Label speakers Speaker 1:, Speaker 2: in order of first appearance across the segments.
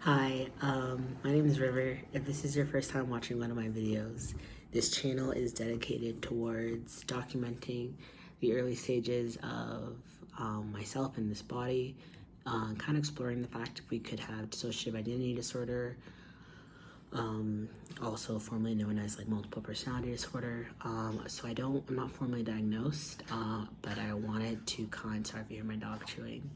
Speaker 1: Hi, my name is River. If this is your first time watching one of my videos, this channel is dedicated towards documenting the early stages of myself and this body, kind of exploring the fact if we could have dissociative identity disorder, also formerly known as like multiple personality disorder. So I'm not formally diagnosed, but I wanted to sorry if you hear my dog chewing.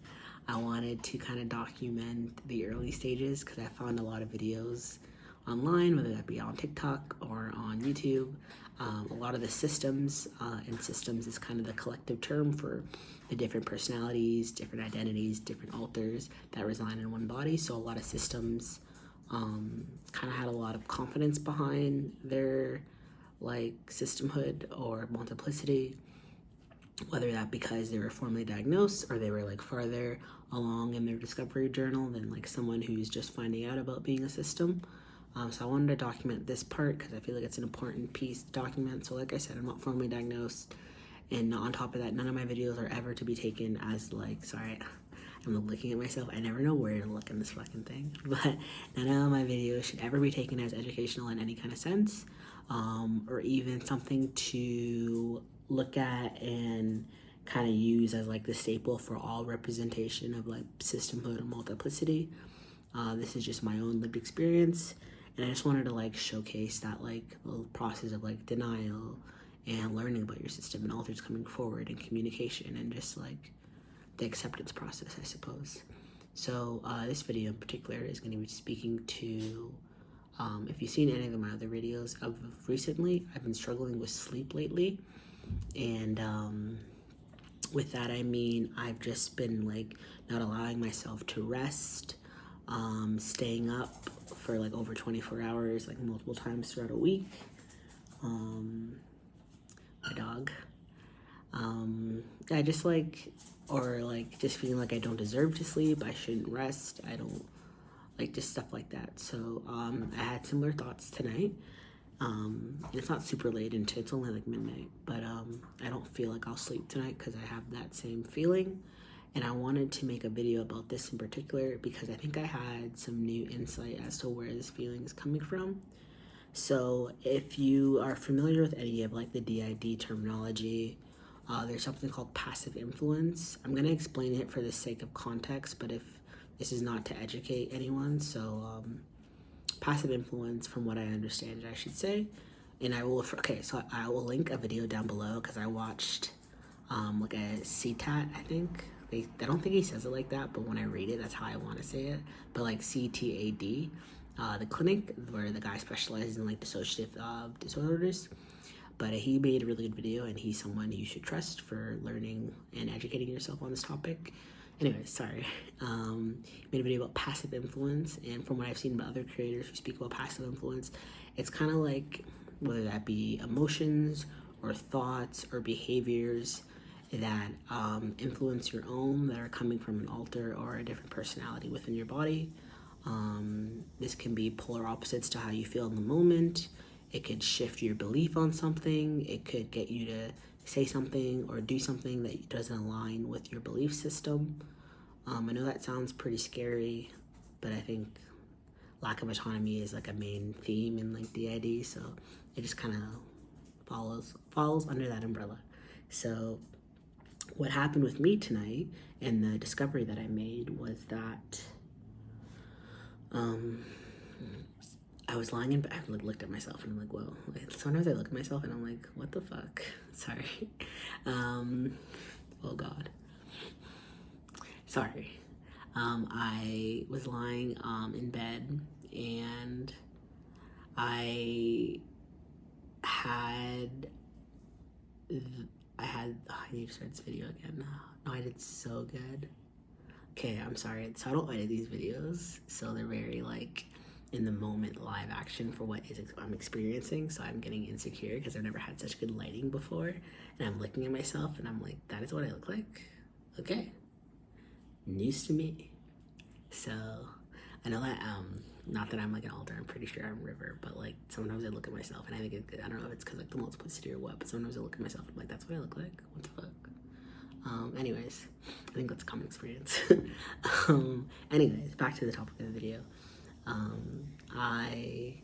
Speaker 1: I wanted to kind of document the early stages because I found a lot of videos online, whether that be on TikTok or on YouTube. A lot of the systems, and systems is kind of the collective term for the different personalities, different identities, different alters that reside in one body. So a lot of systems kind of had a lot of confidence behind their like systemhood or multiplicity, whether that because they were formally diagnosed or they were like farther along in their discovery journal than like someone who's just finding out about being a system. So I wanted to document this part because I feel like it's an important piece to document. So like I said, I'm not formally diagnosed, and on top of that, none of my videos are ever to be taken as like, sorry, I'm looking at myself. I never know where to look in this fucking thing, but none of my videos should ever be taken as educational in any kind of sense, or even something to look at and kind of use as like the staple for all representation of like systemhood and multiplicity. This is just my own lived experience, and I just wanted to like showcase that like the process of like denial and learning about your system and alters coming forward and communication and just like the acceptance process, I suppose. So this video in particular is going to be speaking to, if you've seen any of my other videos of recently, I've been struggling with sleep lately, and with that I mean I've just been like not allowing myself to rest, staying up for like over 24 hours, like multiple times throughout a week. My dog. I just like, or like just feeling like I don't deserve to sleep, I shouldn't rest, I don't, like just stuff like that. So I had similar thoughts tonight. It's not super late into, it's only like midnight, but I don't feel like I'll sleep tonight because I have that same feeling. And I wanted to make a video about this in particular because I think I had some new insight as to where this feeling is coming from. So if you are familiar with any of like the DID terminology, there's something called passive influence. I'm going to explain it for the sake of context, but if this is not to educate anyone, so passive influence, from what I understand, I should say, and I will, so I will link a video down below because I watched like a CTAD, I think. I don't think he says it like that, but when I read it, that's how I want to say it. But like CTAD, the clinic where the guy specializes in like dissociative disorders. But he made a really good video, and he's someone you should trust for learning and educating yourself on this topic. Anyways, sorry. Made a video about passive influence, and from what I've seen by other creators who speak about passive influence, it's kind of like whether that be emotions or thoughts or behaviors that influence your own, that are coming from an alter or a different personality within your body. This can be polar opposites to how you feel in the moment. It could shift your belief on something. It could get you to say something or do something that doesn't align with your belief system. I know that sounds pretty scary, but I think lack of autonomy is like a main theme in like DID, so it just kind of falls under that umbrella. So what happened with me tonight and the discovery that I made was that I was lying in bed. I looked at myself and I'm like, whoa. Like, sometimes I look at myself and I'm like, what the fuck? Sorry. Oh God. Sorry. I was lying in bed, and I need to start this video again. No, I did so good. Okay, I'm sorry. So I don't edit these videos, so they're very like in the moment live action for what I'm experiencing. So I'm getting insecure because I've never had such good lighting before, and I'm looking at myself and I'm like, that is what I look like? Okay, news to me. So I know that not that I'm like an alter, I'm pretty sure I'm River, but like sometimes I look at myself and I think I don't know if it's because like the multiplicity or what, but sometimes I look at myself and I'm like, that's what I look like? What the fuck? Anyways, I think that's a common experience. Anyways, back to the topic of the video. I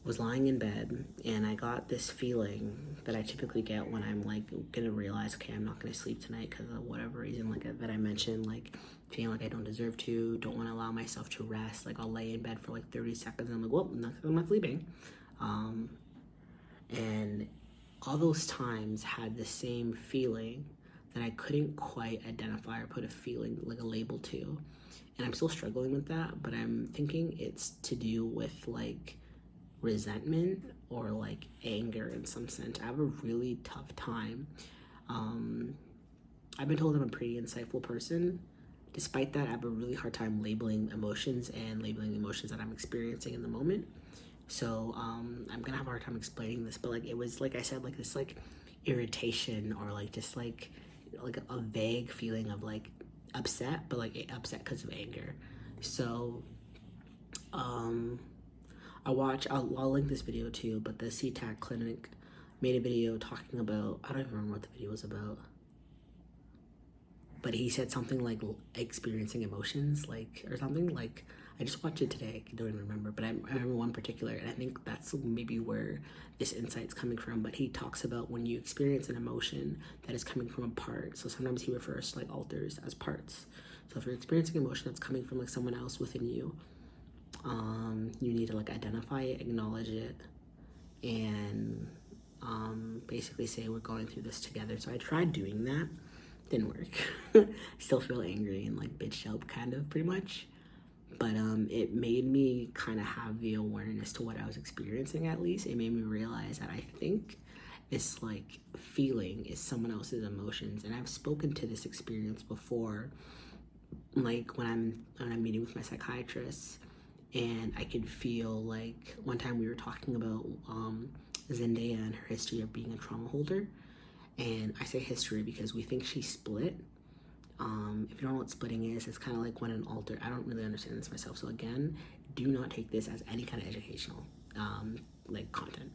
Speaker 1: was lying in bed and I got this feeling that I typically get when I'm like gonna realize, okay, I'm not gonna sleep tonight because of whatever reason, like that I mentioned, like feeling like I don't deserve to, don't want to allow myself to rest. Like I'll lay in bed for like 30 seconds and I'm like, well, I'm not sleeping. And all those times had the same feeling that I couldn't quite identify or put a feeling, like a label to. And I'm still struggling with that, but I'm thinking it's to do with like resentment or like anger in some sense. I have a really tough time. I've been told I'm a pretty insightful person. Despite that, I have a really hard time labeling emotions and labeling the emotions that I'm experiencing in the moment. So I'm gonna have a hard time explaining this, but like it was like I said, like this like irritation or like just like a vague feeling of like upset, but like upset because of anger. So I'll link this video too, but the CTAD clinic made a video talking about, I don't even remember what the video was about, but he said something like experiencing emotions, like, or something like, I just watched it today, I don't even remember, but I remember one particular, and I think that's maybe where this insight's coming from. But he talks about when you experience an emotion that is coming from a part. So sometimes he refers to like alters as parts. So if you're experiencing emotion that's coming from like someone else within you, you need to like identify it, acknowledge it, and basically say we're going through this together. So I tried doing that, didn't work. Still feel angry and like bitched up kind of pretty much, but it made me kind of have the awareness to what I was experiencing. At least it made me realize that I think this like feeling is someone else's emotions. And I've spoken to this experience before, like when I'm meeting with my psychiatrist, and I could feel like one time we were talking about Zendaya and her history of being a trauma holder. And I say history because we think she split. If you don't know what splitting is, it's kind of like when an alter, I don't really understand this myself. So again, do not take this as any kind of educational like content.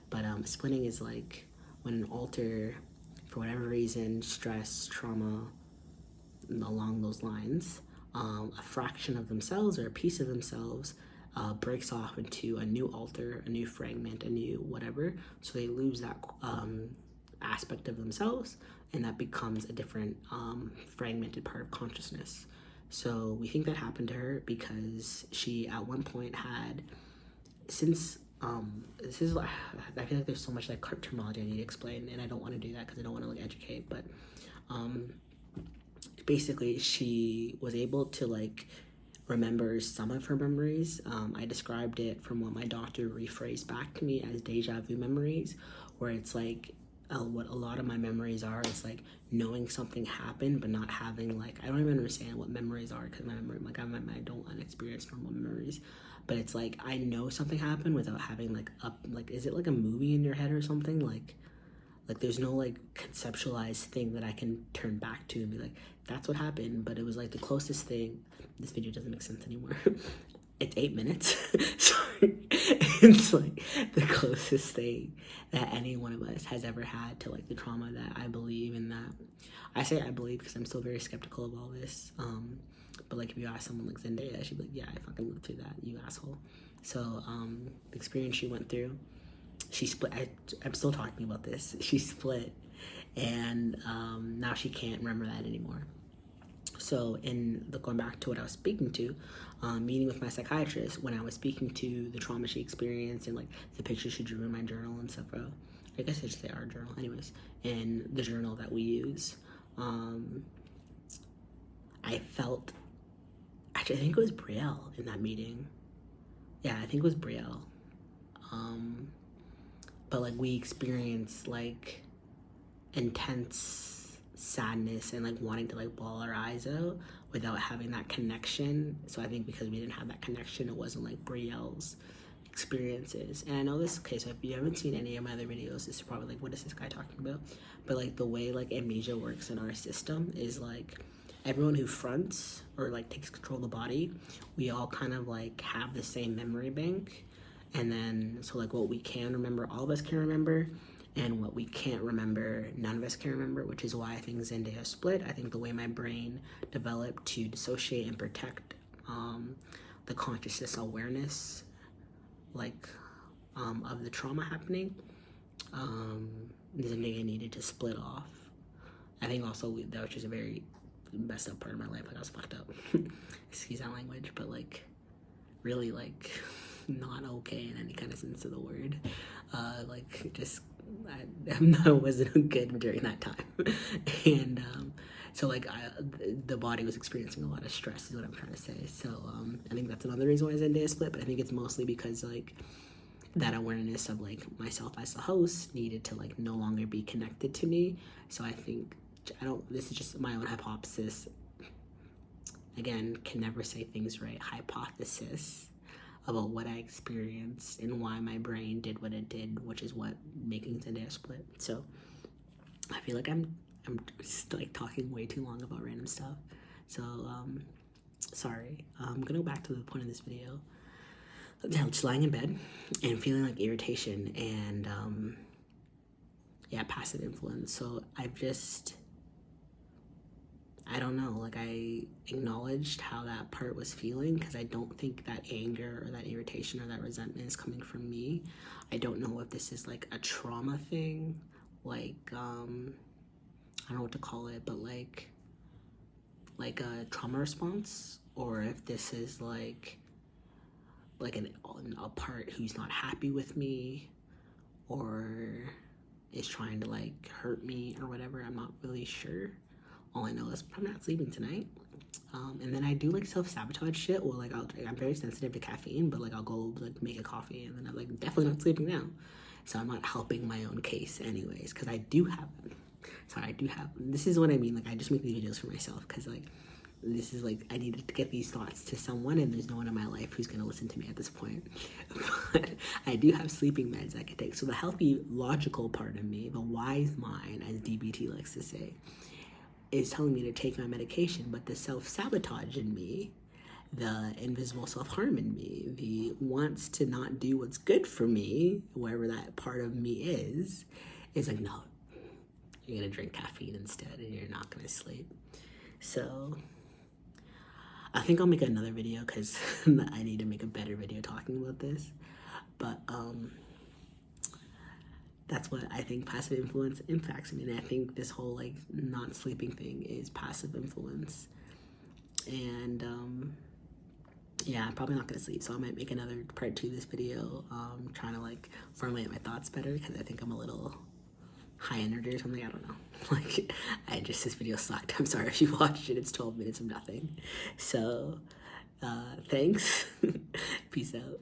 Speaker 1: But splitting is like when an alter, for whatever reason, stress, trauma, along those lines, a fraction of themselves or a piece of themselves breaks off into a new alter, a new fragment, a new whatever. So they lose that aspect of themselves, and that becomes a different fragmented part of consciousness. So we think that happened to her because she at one point had, since this is, I feel like there's so much like terminology I need to explain, and I don't want to do that because I don't want to like educate, but basically she was able to like remember some of her memories. I described it from what my doctor rephrased back to me as deja vu memories, where it's like what a lot of my memories are. It's like knowing something happened but not having, like, I don't even understand what memories are because my memory, like I don't experience normal memories, but it's like I know something happened without having like is it like a movie in your head or something, like there's no like conceptualized thing that I can turn back to and be like, that's what happened. But it was like the closest thing. This video doesn't make sense anymore. It's 8 minutes. Sorry. It's like the closest thing that any one of us has ever had to like the trauma that I believe in. That I say I believe because I'm still very skeptical of all this. But like if you ask someone like Zendaya, she'd be like, yeah, I fucking lived through that, you asshole. So the experience she went through, she split. I'm still talking about this. She split, and now she can't remember that anymore. So going back to what I was speaking to, meeting with my psychiatrist, when I was speaking to the trauma she experienced and like the pictures she drew in my journal and stuff, I guess I should say our journal, anyways, in the journal that we use, I felt, actually I think it was Brielle in that meeting. Yeah, I think it was Brielle. But like we experienced like intense sadness and like wanting to like bawl our eyes out without having that connection. So I think because we didn't have that connection, it wasn't like Brielle's experiences. And I know this, okay, so if you haven't seen any of my other videos, this is probably like, what is this guy talking about? But like the way like amnesia works in our system is like everyone who fronts or like takes control of the body, we all kind of like have the same memory bank. And then so like what we can remember, all of us can remember, and what we can't remember, none of us can remember, which is why I think Zendaya split. I think the way my brain developed to dissociate and protect the consciousness awareness, like, of the trauma happening. There's something I needed to split off. I think also that was just a very messed up part of my life. Like, I was fucked up. Excuse that language, but like, really, like, not okay in any kind of sense of the word. Like, just I wasn't good during that time, and so like the body was experiencing a lot of stress, is what I'm trying to say. So I think that's another reason why Zendaya split, but I think it's mostly because like that awareness of like myself as the host needed to like no longer be connected to me. So I think this is just my own hypothesis. Again, can never say things right. Hypothesis about what I experienced and why my brain did what it did, which is what making Zendaya split. So I feel like I'm just like talking way too long about random stuff. So sorry. I'm gonna go back to the point of this video. Yeah, just lying in bed and feeling like irritation and yeah, passive influence. So I don't know, like I acknowledged how that part was feeling, because I don't think that anger or that irritation or that resentment is coming from me. I don't know if this is like a trauma thing, like I don't know what to call it, but like a trauma response, or if this is like a part who's not happy with me or is trying to like hurt me or whatever. I'm not really sure. All I know is I'm not sleeping tonight. And then I do like self-sabotage shit, or like I'm very sensitive to caffeine, but like I'll go like make a coffee and then I'm like definitely not sleeping now. So I'm not helping my own case anyways, because I do have this is what I mean, like I just make these videos for myself, because like this is like I needed to get these thoughts to someone, and there's no one in my life who's gonna listen to me at this point. But I do have sleeping meds I could take. So the healthy, logical part of me, the wise mind, as DBT likes to say, is telling me to take my medication, but the self-sabotage in me, the invisible self-harm in me, the wants to not do what's good for me, wherever that part of me is like, no, you're gonna drink caffeine instead and you're not gonna sleep. So I think I'll make another video, because I need to make a better video talking about this. But that's what I think passive influence impacts me. And I think this whole like not sleeping thing is passive influence. And yeah, I'm probably not gonna sleep, so I might make another part 2 of this video, trying to like formulate my thoughts better, because I think I'm a little high energy or something. I don't know. Like this video sucked. I'm sorry if you watched it. It's 12 minutes of nothing. So thanks. Peace out.